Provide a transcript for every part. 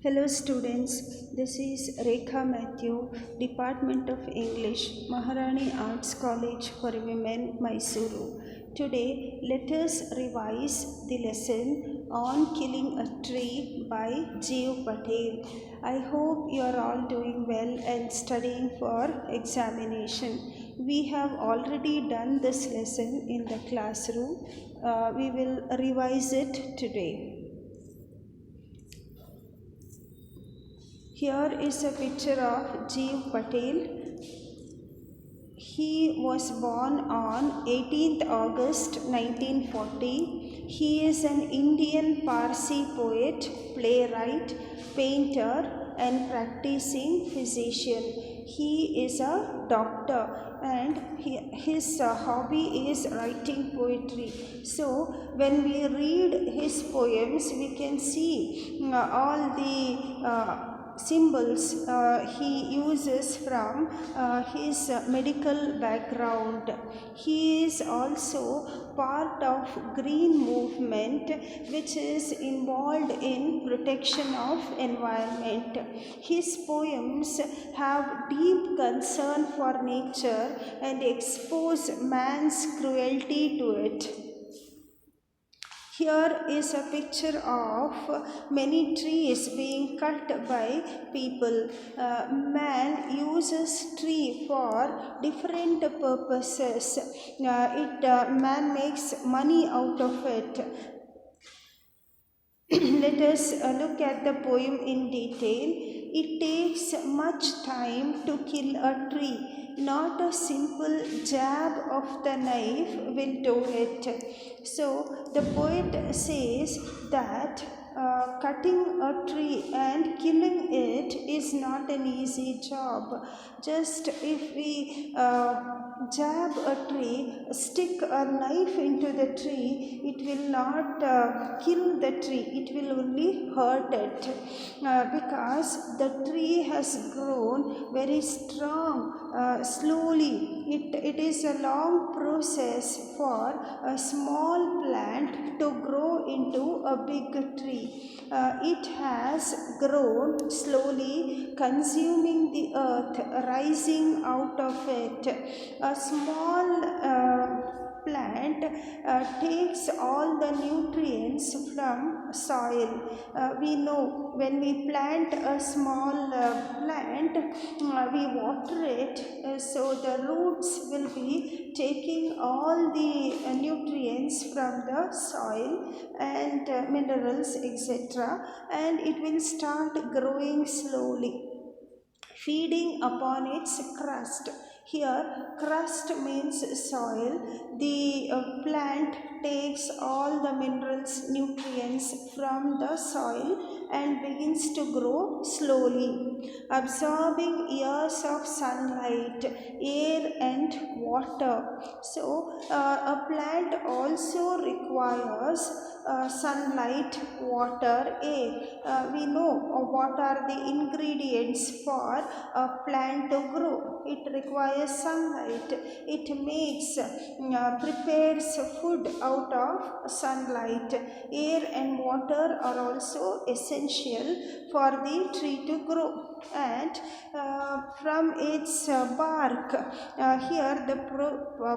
Hello students, this is Rekha Matthew, Department of English, Maharani Arts College for Women, Mysuru. Today, let us revise the lesson on Killing a Tree by Jeev Patel. I hope you are all doing well and studying for examination. We have already done this lesson in the classroom. We will revise it today. Here is a picture of Jeev Patel. He was born on 18th August 1940. He is an Indian Parsi poet, playwright, painter and practicing physician. He is a doctor and his hobby is writing poetry. So when we read his poems, we can see all the symbols he uses from his medical background. He is also part of green movement which is involved in protection of environment. His poems have deep concern for nature and expose man's cruelty to it. Here is a picture of many trees being cut by people. Man uses tree for different purposes. Man makes money out of it. Let us look at the poem in detail. It takes much time to kill a tree. Not a simple jab of the knife will do it. So the poet says that cutting a tree and killing it is not an easy job. Just if we jab a tree, stick a knife into the tree, it will not kill the tree, it will only hurt it because the tree has grown very strong. Slowly, it is a long process for a small plant to grow into a big tree. It has grown slowly, consuming the earth, rising out of it. A small plant takes all the nutrients from soil. We know when we plant a small plant, we water it, so the roots will be taking all the nutrients from the soil and minerals, etc., and it will start growing slowly, feeding upon its crust. Here, crust means soil. The plant takes all the minerals, nutrients from the soil and begins to grow slowly, absorbing years of sunlight, air and water. So, a plant also requires sunlight, water, air. We know what are the ingredients for a plant to grow. It requires sunlight. It prepares food out of sunlight. Air and water are also essential for the tree to grow. And from its bark, here the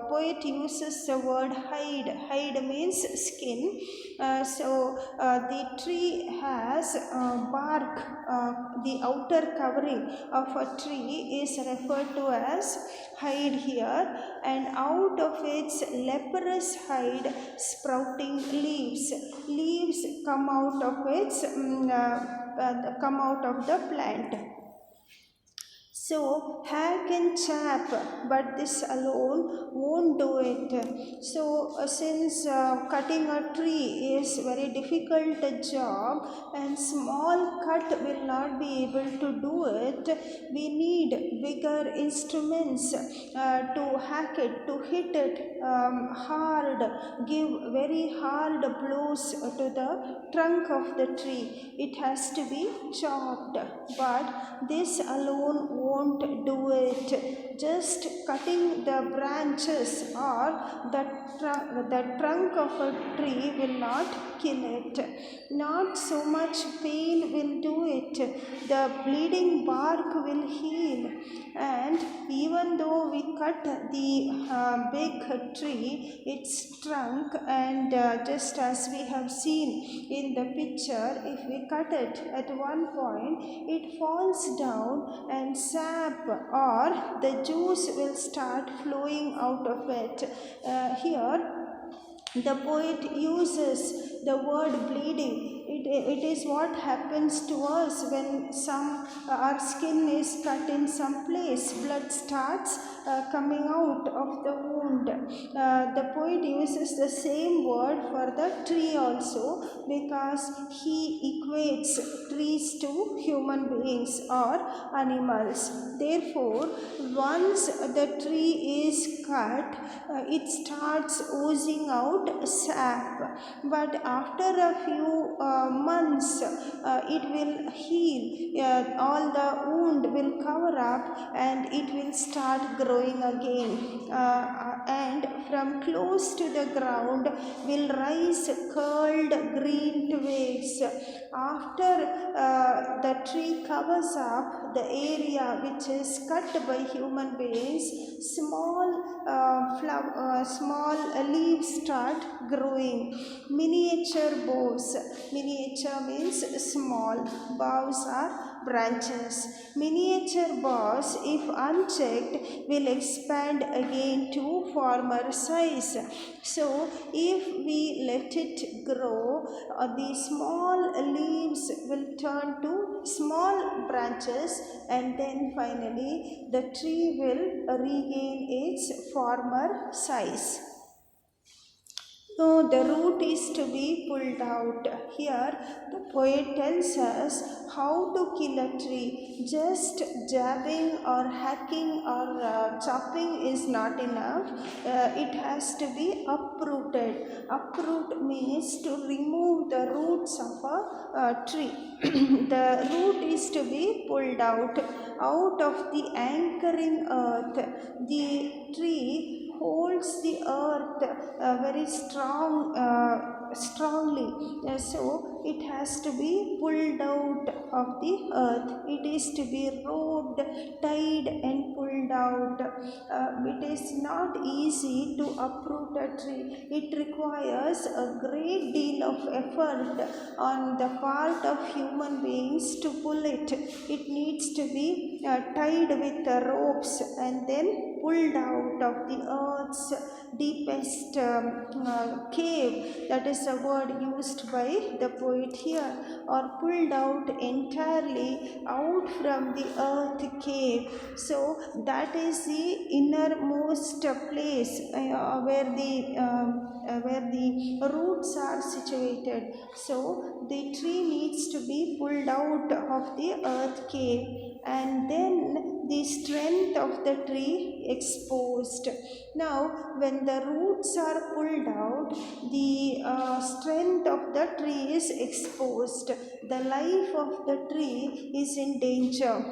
poet uses the word hide. Hide means skin. The tree has bark. The outer covering of a tree is referred to as hide here, and out of its leprous hide sprouting leaves. Leaves come out of the plant. So, hack and chap, but this alone won't do it. So, since cutting a tree is very difficult job and small cut will not be able to do it, we need bigger instruments to hack it, to hit it hard, give very hard blows to the trunk of the tree. It has to be chopped, but this alone won't do it. Just cutting the branches or the trunk of a tree will not kill it. Not so much pain will do it. The bleeding bark will heal. And even though we cut the big tree, its trunk, and just as we have seen in the picture, if we cut it at one point, it falls down and sap or the juice will start flowing out of it. Here the poet uses the word bleeding. It is what happens to us when our skin is cut in some place. Blood starts coming out of the wound. The poet uses the same word for the tree also, because he equates trees to human beings or animals. Therefore, once the tree is cut, it starts oozing out sap, but after a few months it will heal. All the wound will cover up and it will start growing again, and from close to the ground will rise curled green twigs. After the tree covers up the area which is cut by human beings, small leaves start growing. Miniature boughs. Miniature means small. Boughs are branches. Miniature boughs, if unchecked, will expand again to former size. So, if we let it grow, the small leaves will turn to small branches, and then finally the tree will regain its former size. So the root is to be pulled out. Here the poet tells us how to kill a tree. Just jabbing or hacking or chopping is not enough. It has to be uprooted. Uproot means to remove the roots of a tree. The root is to be pulled out of the anchoring earth. The tree holds the earth very strongly. So it has to be pulled out of the earth. It is to be roped, tied and pulled out. It is not easy to uproot a tree. It requires a great deal of effort on the part of human beings to pull it. It needs to be tied with ropes and then pulled out of the earth's deepest cave. That is a word used by the poet here. Or pulled out entirely out from the earth cave. So that is the innermost place where the roots are situated. So the tree needs to be pulled out of the earth cave, and then the strength of the tree exposed. Now, when the roots are pulled out, the strength of the tree is exposed. The life of the tree is in danger.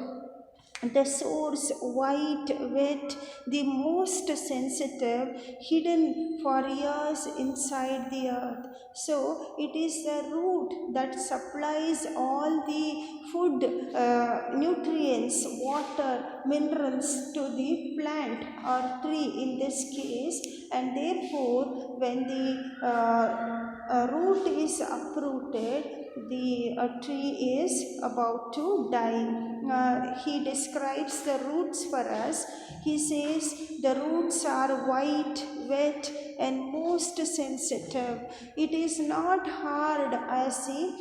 The source, white, wet, the most sensitive, hidden for years inside the earth. So, it is the root that supplies all the food, nutrients, water, minerals to the plant or tree in this case, and therefore, when the root is uprooted, the tree is about to die. He describes the roots for us. He says the roots are white, wet, and most sensitive. It is not hard as the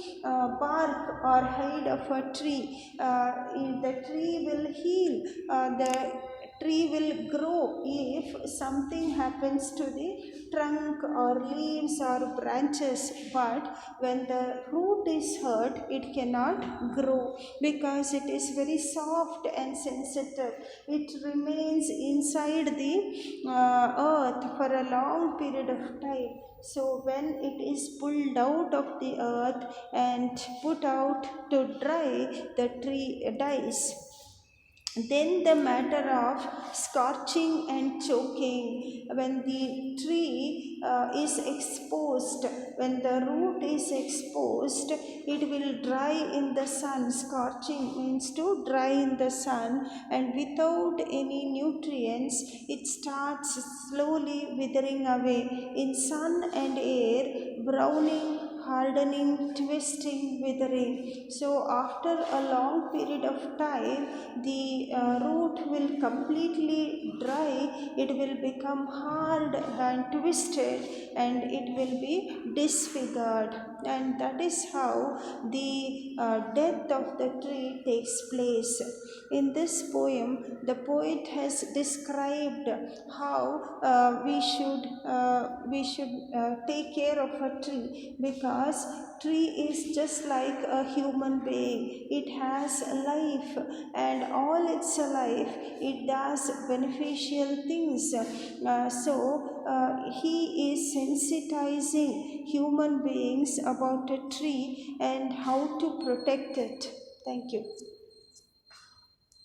bark or hide of a tree. The tree will heal. The tree will grow if something happens to the trunk or leaves or branches, but when the root is hurt, it cannot grow because it is very soft and sensitive. It remains inside the earth for a long period of time. So when it is pulled out of the earth and put out to dry, the tree dies. Then the matter of scorching and choking. When the tree is exposed, when the root is exposed, it will dry in the sun. Scorching means to dry in the sun, and without any nutrients, it starts slowly withering away in sun and air, browning, hardening, twisting, withering. So, after a long period of time, the root will completely dry, it will become hard and twisted, and it will be disfigured. And that is how the death of the tree takes place. In this poem, the poet has described how we should take care of a tree, because tree is just like a human being. It has life, and all its life it does beneficial things. He is sensitizing human beings about a tree and how to protect it. Thank you.